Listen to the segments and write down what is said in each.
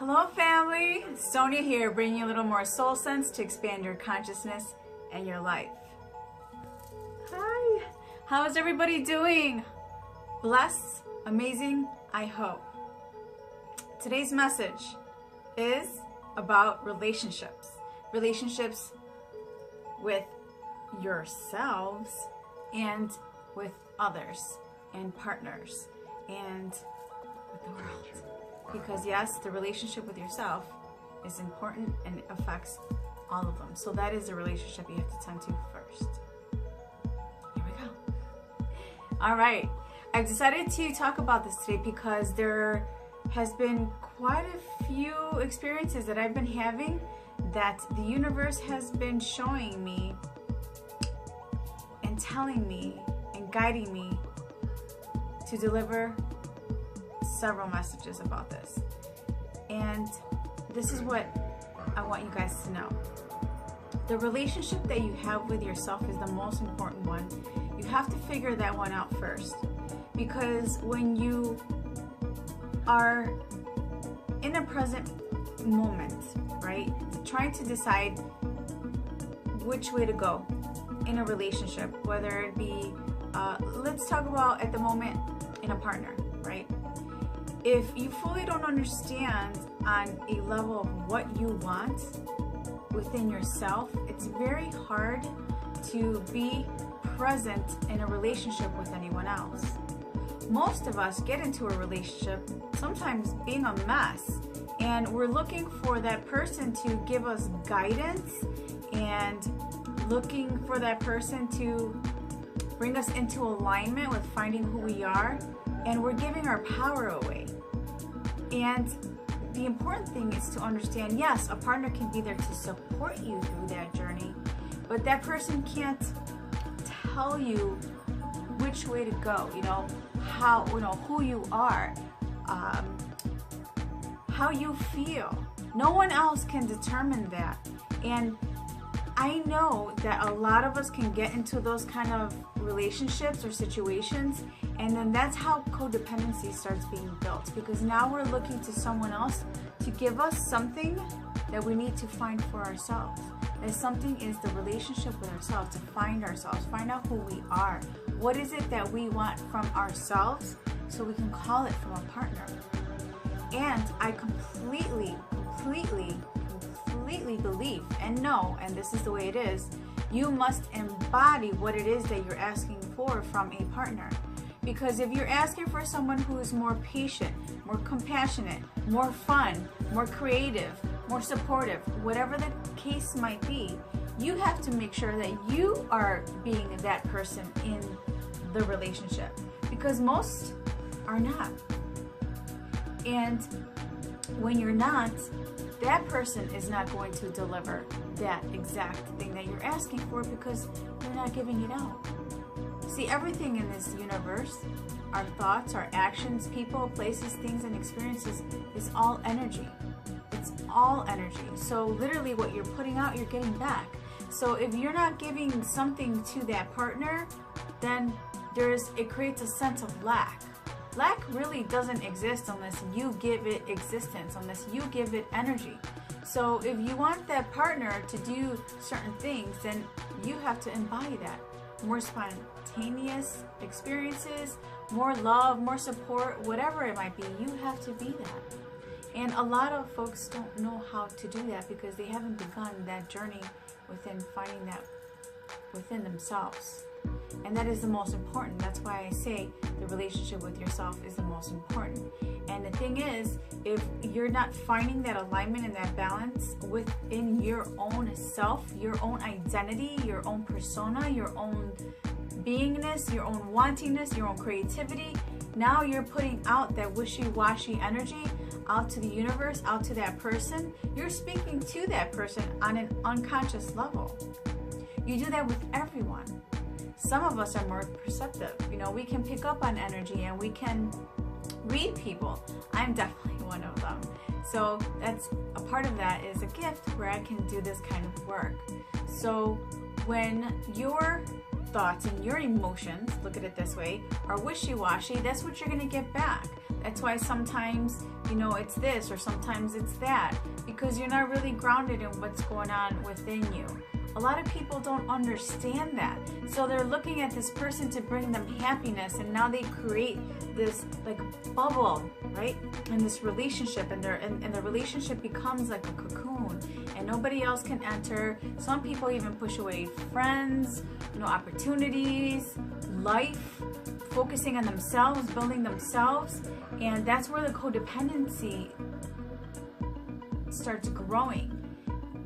Hello family, Sonia here, bringing you a little more soul sense to expand your consciousness and your life. Hi, how is everybody doing? Blessed, amazing, I hope. Today's message is about relationships. Relationships with yourselves and with others and partners and with the world. Because yes, the relationship with yourself is important and it affects all of them. So that is the relationship you have to tend to first. Here we go. All right. I've decided to talk about this today because there has been quite a few experiences that I've been having that the universe has been showing me and telling me and guiding me to deliver several messages about this. And this is what I want you guys to know. The relationship that you have with yourself is the most important one. You have to figure that one out first. Because when you are in a present moment, right, trying to decide which way to go in a relationship, whether it be, let's talk about at the moment in a partner, right? If you fully don't understand on a level of what you want within yourself, it's very hard to be present in a relationship with anyone else. Most of us get into a relationship sometimes being a mess, and we're looking for that person to give us guidance and looking for that person to bring us into alignment with finding who we are, and we're giving our power away. And the important thing is to understand, yes, a partner can be there to support you through that journey, but that person can't tell you which way to go, how, who you are, how you feel. No one else can determine that. And I know that a lot of us can get into those kind of relationships or situations, and then that's how codependency starts being built, because now we're looking to someone else to give us something that we need to find for ourselves. And something is the relationship with ourselves, to find ourselves, find out who we are. What is it that we want from ourselves so we can call it from a partner? And I completely believe and know, and this is the way it is, you must embody what it is that you're asking for from a partner. Because if you're asking for someone who is more patient, more compassionate, more fun, more creative, more supportive, whatever the case might be, you have to make sure that you are being that person in the relationship. Because most are not. And when you're not, that person is not going to deliver that exact thing that you're asking for, because you're not giving it out. See, everything in this universe, our thoughts, our actions, people, places, things, and experiences is all energy. It's all energy. So literally what you're putting out, you're getting back. So if you're not giving something to that partner, then it creates a sense of lack. Lack really doesn't exist unless you give it existence, unless you give it energy. So if you want that partner to do certain things, then you have to embody that. More spontaneous experiences, more love, more support, whatever it might be, you have to be that. And a lot of folks don't know how to do that because they haven't begun that journey within finding that within themselves. And that is the most important. That's why I say the relationship with yourself is the most important. And the thing is, if you're not finding that alignment and that balance within your own self, your own identity, your own persona, your own beingness, your own wantingness, your own creativity, now you're putting out that wishy-washy energy out to the universe, out to that person. You're speaking to that person on an unconscious level. You do that with everyone. Some of us are more perceptive. We can pick up on energy and we can read people. I'm definitely one of them. So that's a part of that is a gift where I can do this kind of work. So when your thoughts and your emotions, look at it this way, are wishy-washy, that's what you're going to get back. That's why sometimes, you know, it's this or sometimes it's that, because you're not really grounded in what's going on within you. A lot of people don't understand that. So they're looking at this person to bring them happiness, and now they create this like bubble, right? In this relationship, and the relationship becomes like a cocoon, and nobody else can enter. Some people even push away friends, you know, opportunities, life, focusing on themselves, building themselves, and that's where the codependency starts growing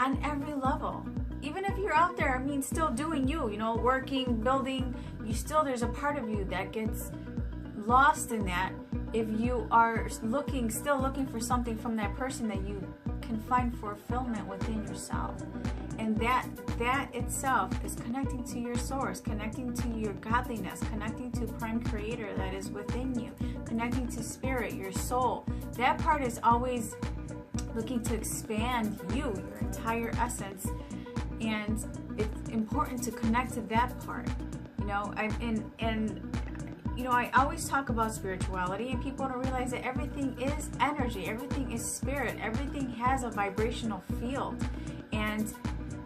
on every level. Even if you're out there, I mean, still doing you know, working, building, there's a part of you that gets lost in that if you are still looking for something from that person that you can find fulfillment within yourself. And that itself is connecting to your source, connecting to your godliness, connecting to Prime Creator that is within you, connecting to spirit, your soul. That part is always looking to expand you, your entire essence. And it's important to connect to that part, you know. You know, I always talk about spirituality, and people don't realize that everything is energy, everything is spirit, everything has a vibrational field, and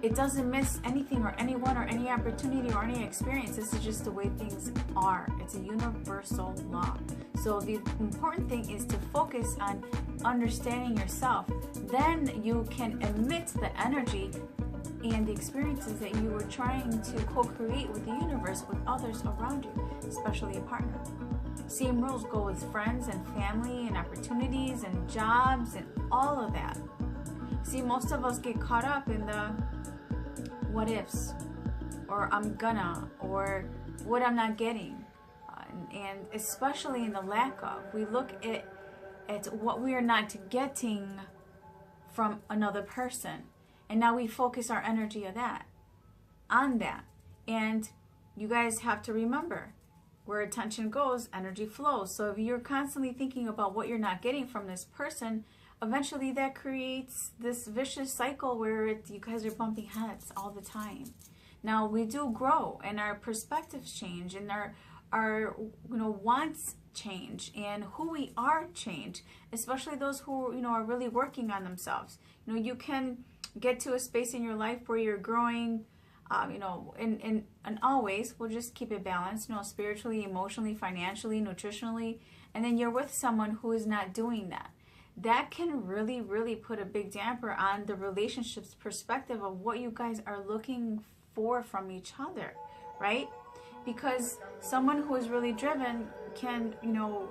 it doesn't miss anything or anyone or any opportunity or any experience. This is just the way things are. It's a universal law. So the important thing is to focus on understanding yourself. Then you can emit the energy and the experiences that you were trying to co-create with the universe, with others around you, especially a partner. Same rules go with friends and family and opportunities and jobs and all of that. See, most of us get caught up in the what ifs, or I'm gonna, or what I'm not getting, and especially in the lack of. We look at what we are not getting from another person. And now we focus our energy on that. And you guys have to remember, where attention goes, energy flows. So if you're constantly thinking about what you're not getting from this person, eventually that creates this vicious cycle where you guys are bumping heads all the time. Now we do grow, and our perspectives change, and our you know, wants change, and who we are change, especially those who, you know, are really working on themselves. You know, you can get to a space in your life where you're growing, you know, and always, we'll just keep it balanced, you know, spiritually, emotionally, financially, nutritionally, and then you're with someone who is not doing that. That can really, really put a big damper on the relationship's perspective of what you guys are looking for from each other, right? Because someone who is really driven can, you know,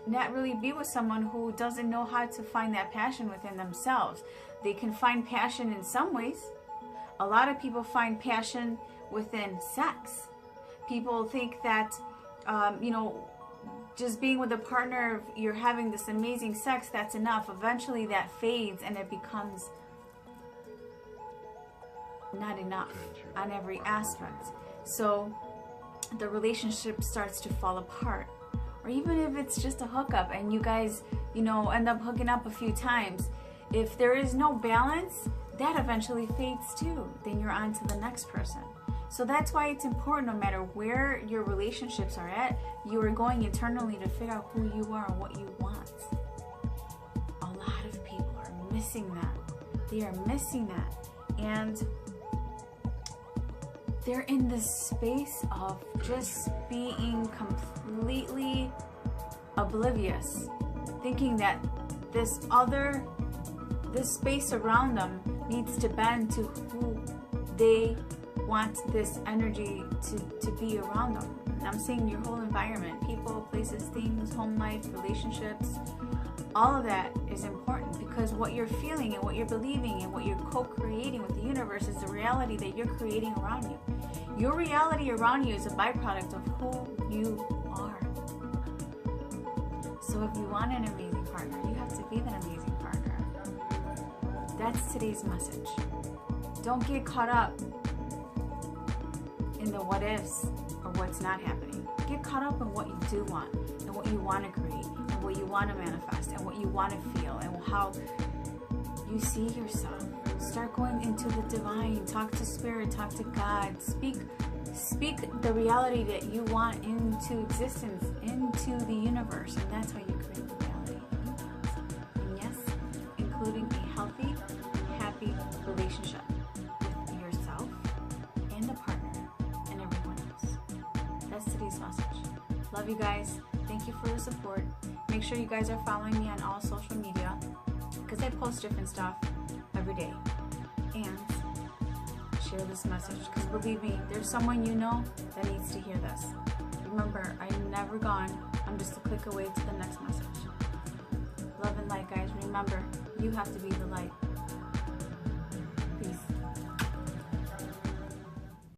not really be with someone who doesn't know how to find that passion within themselves. They can find passion in some ways. A lot of people find passion within sex. People think that, you know, just being with a partner, you're having this amazing sex, that's enough. Eventually that fades and it becomes not enough on every aspect. So the relationship starts to fall apart. Or even if it's just a hookup and you guys, you know, end up hooking up a few times, if there is no balance, that eventually fades too. Then you're on to the next person. So that's why it's important, no matter where your relationships are at, you are going internally to figure out who you are and what you want. A lot of people are missing that. They are missing that. And they're in this space of just being completely oblivious, thinking that this space around them needs to bend to who they want this energy to be around them. And I'm saying your whole environment, people, places, things, home life, relationships, all of that is important, because what you're feeling and what you're believing and what you're co-creating with the universe is the reality that you're creating around you. Your reality around you is a byproduct of who you are. So if you want an amazing partner, you have to be that amazing partner. That's today's message. Don't get caught up in the what ifs or what's not happening. Get caught up in what you do want and what you want to create and what you want to manifest and what you want to feel and how you see yourself. Start going into the divine. Talk to spirit, talk to God. Speak Speak the reality that you want into existence, into the universe, and that's how you create the reality that you want. And yes, including a healthy, happy relationship with yourself and the partner and everyone else. That's today's message. Love you guys. Thank you for the support. Make sure you guys are following me on all social media because I post different stuff every day. And share this message because believe me, there's someone you know that needs to hear this. Remember, I'm never gone. I'm just a click away to the next message. Love and light, guys. Remember, you have to be the light.